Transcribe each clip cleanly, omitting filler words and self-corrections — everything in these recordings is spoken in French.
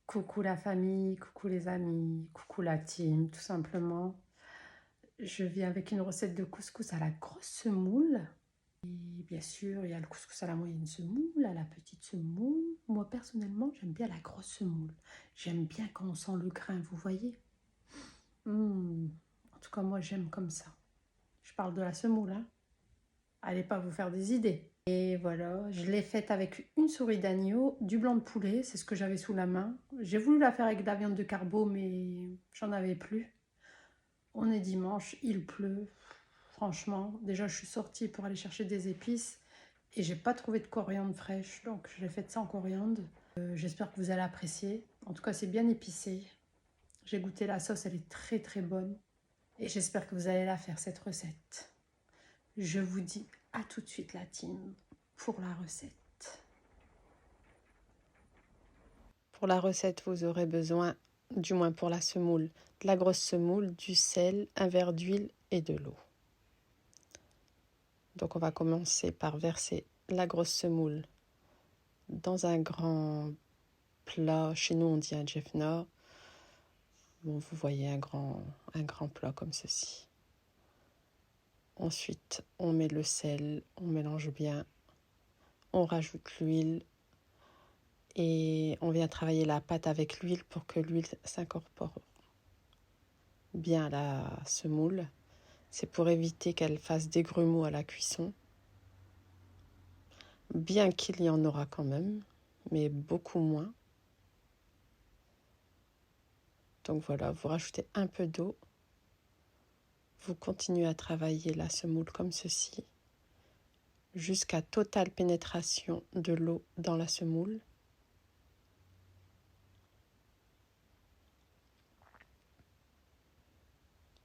Coucou la famille, coucou les amis, coucou la team, tout simplement. Je viens avec une recette de couscous à la grosse semoule. Et bien sûr, il y a le couscous à la moyenne semoule, à la petite semoule. Moi, personnellement, j'aime bien la grosse semoule. J'aime bien quand on sent le grain, vous voyez. En tout cas, moi, j'aime comme ça. Je parle de la semoule, hein. Allez pas vous faire des idées. Et voilà, je l'ai faite avec une souris d'agneau, du blanc de poulet, c'est ce que j'avais sous la main. J'ai voulu la faire avec de la viande de carbo, mais j'en avais plus. On est dimanche, il pleut. Franchement, déjà je suis sortie pour aller chercher des épices et j'ai pas trouvé de coriandre fraîche, donc je l'ai faite sans coriandre. J'espère que vous allez apprécier. En tout cas, c'est bien épicé. J'ai goûté la sauce, elle est très très bonne. Et j'espère que vous allez la faire cette recette. Je vous dis à tout de suite la team pour la recette. Pour la recette, vous aurez besoin, du moins pour la semoule, de la grosse semoule, du sel, un verre d'huile et de l'eau. Donc on va commencer par verser la grosse semoule dans un grand plat. Chez nous on dit un jeffna. Bon, vous voyez un grand plat comme ceci. Ensuite, on met le sel, on mélange bien, on rajoute l'huile et on vient travailler la pâte avec l'huile pour que l'huile s'incorpore bien à la semoule. C'est pour éviter qu'elle fasse des grumeaux à la cuisson. Bien qu'il y en aura quand même, mais beaucoup moins. Donc voilà, vous rajoutez un peu d'eau. Vous continuez à travailler la semoule comme ceci, jusqu'à totale pénétration de l'eau dans la semoule.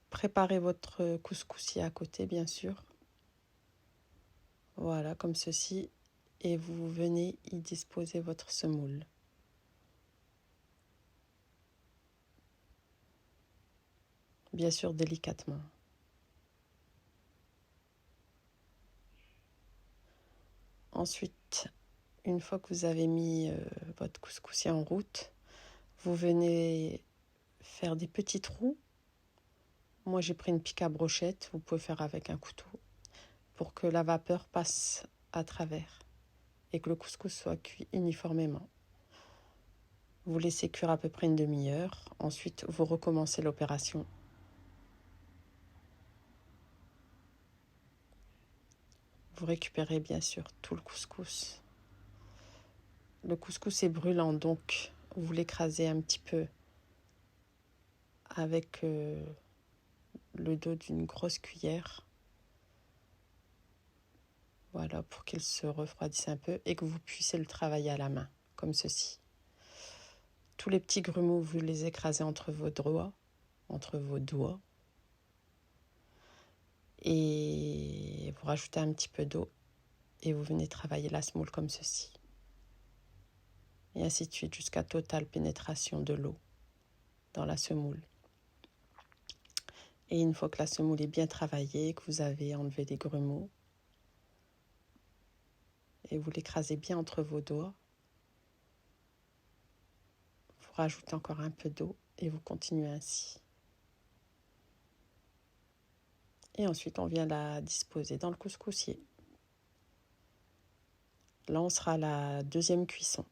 Préparez votre couscoussier à côté, bien sûr. Voilà, comme ceci. Et vous venez y disposer votre semoule. Bien sûr, délicatement. Ensuite, une fois que vous avez mis votre couscoussier en route, vous venez faire des petits trous. Moi, j'ai pris une pique à brochette, vous pouvez faire avec un couteau, pour que la vapeur passe à travers et que le couscous soit cuit uniformément. Vous laissez cuire à peu près une demi-heure. Ensuite, vous recommencez l'opération. Vous récupérez bien sûr tout le couscous. Le couscous est brûlant, donc vous l'écrasez un petit peu avec le dos d'une grosse cuillère. Voilà, pour qu'il se refroidisse un peu et que vous puissiez le travailler à la main, comme ceci. Tous les petits grumeaux, vous les écrasez entre vos doigts. Et vous rajoutez un petit peu d'eau et vous venez travailler la semoule comme ceci. Et ainsi de suite jusqu'à totale pénétration de l'eau dans la semoule. Et une fois que la semoule est bien travaillée, que vous avez enlevé des grumeaux, et vous l'écrasez bien entre vos doigts, vous rajoutez encore un peu d'eau et vous continuez ainsi. Et ensuite, on vient la disposer dans le couscoussier. Là, on sera à la deuxième cuisson.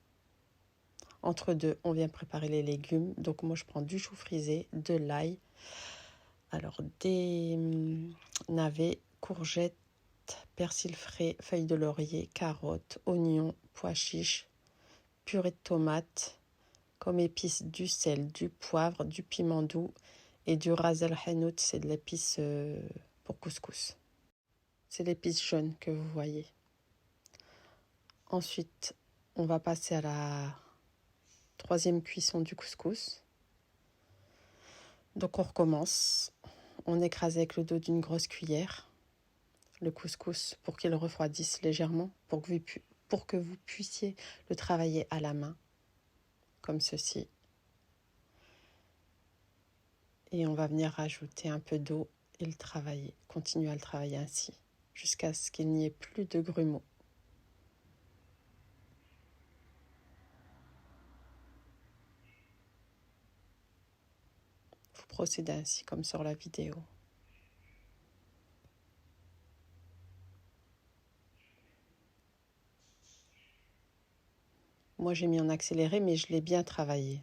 Entre deux, on vient préparer les légumes. Donc moi, je prends du chou frisé, de l'ail, alors des navets, courgettes, persil frais, feuilles de laurier, carottes, oignons, pois chiches, purée de tomates, comme épices du sel, du poivre, du piment doux et du ras el hanout, c'est de l'épice pour couscous. C'est l'épice jaune que vous voyez. Ensuite, on va passer à la troisième cuisson du couscous. Donc on recommence. On écrase avec le dos d'une grosse cuillère le couscous pour qu'il refroidisse légèrement, pour que vous puissiez le travailler à la main, comme ceci. Et on va venir rajouter un peu d'eau et le travailler, continuer à le travailler ainsi, jusqu'à ce qu'il n'y ait plus de grumeaux. procédez ainsi comme sur la vidéo. Moi j'ai mis en accéléré mais je l'ai bien travaillé.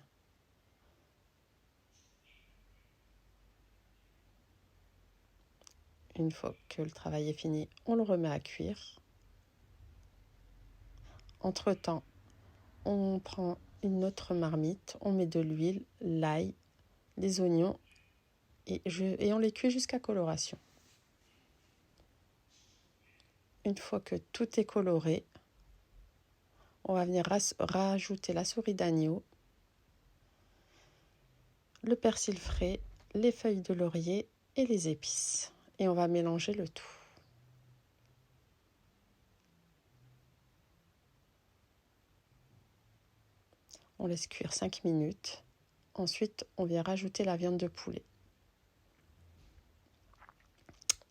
Une fois que le travail est fini, on le remet à cuire. Entre-temps, on prend une autre marmite, on met de l'huile, l'ail, les oignons et on les cuit jusqu'à coloration. Une fois que tout est coloré, on va venir rajouter la souris d'agneau, le persil frais, les feuilles de laurier et les épices. Et on va mélanger le tout. On laisse cuire 5 minutes. Ensuite, on vient rajouter la viande de poulet.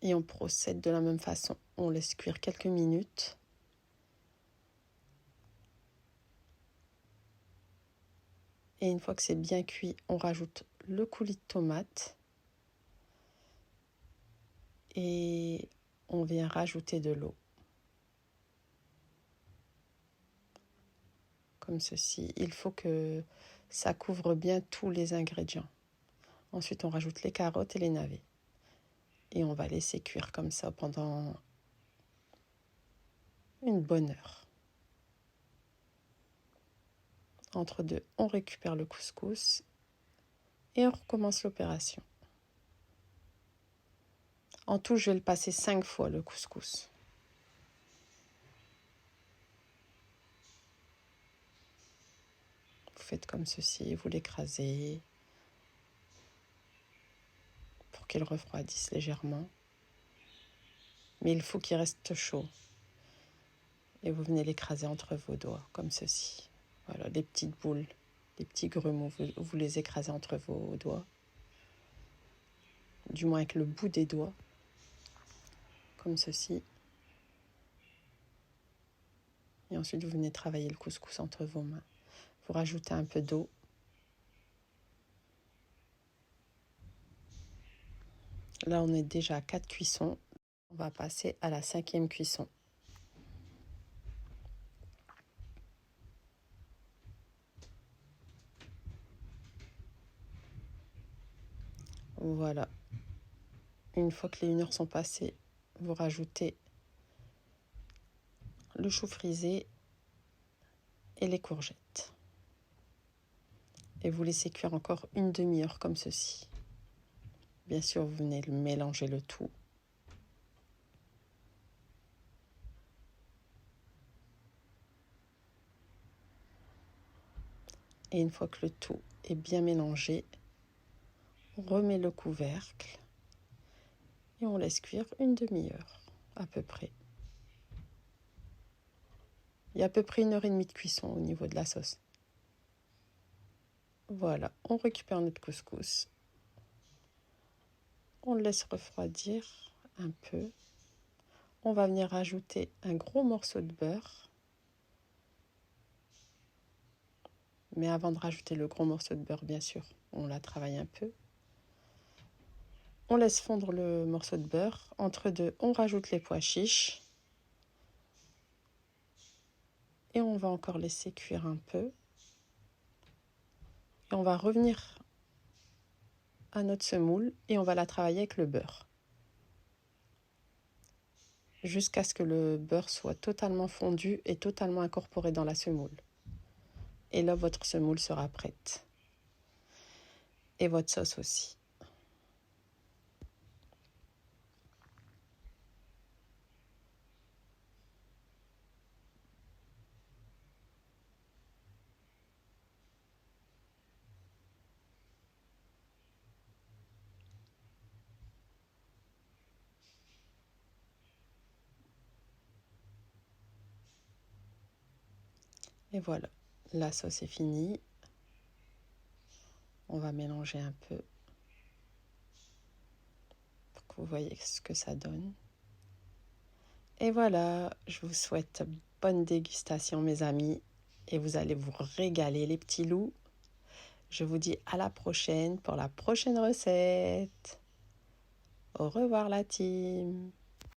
Et on procède de la même façon. On laisse cuire quelques minutes. Et une fois que c'est bien cuit, on rajoute le coulis de tomate. Et on vient rajouter de l'eau. Comme ceci. Il faut que ça couvre bien tous les ingrédients. Ensuite, on rajoute les carottes et les navets. Et on va laisser cuire comme ça pendant une bonne heure. Entre deux, on récupère le couscous et on recommence l'opération. En tout, je vais le passer 5 fois le couscous. Vous faites comme ceci, vous l'écrasez pour qu'il refroidisse légèrement. Mais il faut qu'il reste chaud. Et vous venez l'écraser entre vos doigts, comme ceci. Voilà, les petites boules, les petits grumeaux, vous les écrasez entre vos doigts. Du moins avec le bout des doigts, comme ceci. Et ensuite, vous venez travailler le couscous entre vos mains. Vous rajoutez un peu d'eau. Là, on est déjà à 4 cuissons. On va passer à la 5e cuisson. Voilà. Une fois que les 1 heure sont passées, vous rajoutez le chou frisé et les courgettes. Et vous laissez cuire encore une demi-heure comme ceci. Bien sûr, vous venez mélanger le tout. Et une fois que le tout est bien mélangé, on remet le couvercle et on laisse cuire une demi-heure à peu près. Il y a à peu près 1h30 de cuisson au niveau de la sauce. Voilà, on récupère notre couscous. On le laisse refroidir un peu. On va venir rajouter un gros morceau de beurre. Mais avant de rajouter le gros morceau de beurre, bien sûr, on la travaille un peu. On laisse fondre le morceau de beurre. Entre deux, on rajoute les pois chiches. Et on va encore laisser cuire un peu. Et on va revenir à notre semoule et on va la travailler avec le beurre. Jusqu'à ce que le beurre soit totalement fondu et totalement incorporé dans la semoule. Et là, votre semoule sera prête. Et votre sauce aussi. Et voilà, la sauce est finie. On va mélanger un peu pour que vous voyez ce que ça donne. Et voilà, je vous souhaite bonne dégustation mes amis et vous allez vous régaler les petits loups. Je vous dis à la prochaine pour la prochaine recette. Au revoir la team.